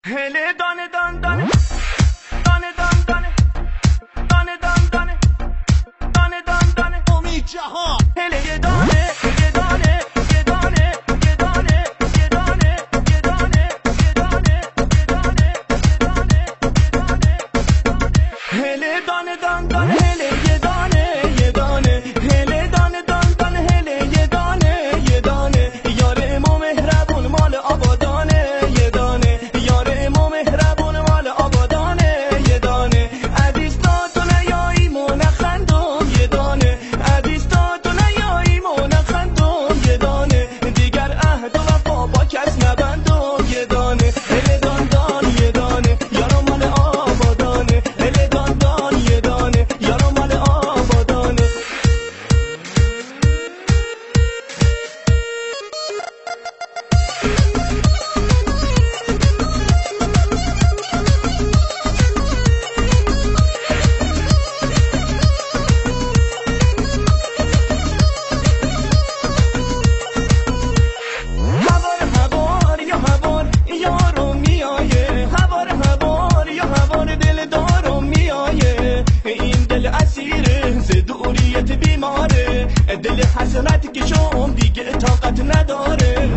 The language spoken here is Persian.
هله دانه دان دانه دانه دان دانه دانه دان دانه دانه دان دانه امید جهان هله یه دانه یه دانه یه دانه یه دانه یه دانه یه دانه یه دانه یه دانه یه دانه یه دانه هله دانه دان دانه هله یه دانه یه دانه هله دانه دان دانه هله یه دانه یه دانه یار ما مهربون مال آبادانه یه دانه یار ما مهربون مال آبادانه یه دانه عزیزتاتو نیاییم و نخندم یه دانه عزیزتاتو نیاییم و نخندم یه دانه دیگر عهد و وفا با کس نبندم یه دانه هله دان دان یه دانه یارو مال آبادانه هله دان دان یه دانه یارو مال آبادانه هوار هوار یا هوار یارو میایه هوار هوار یا هوار دل دارو میایه این دل اسیره ز دوریت بیماره دل حسرت که شم دیگه طاقت نداره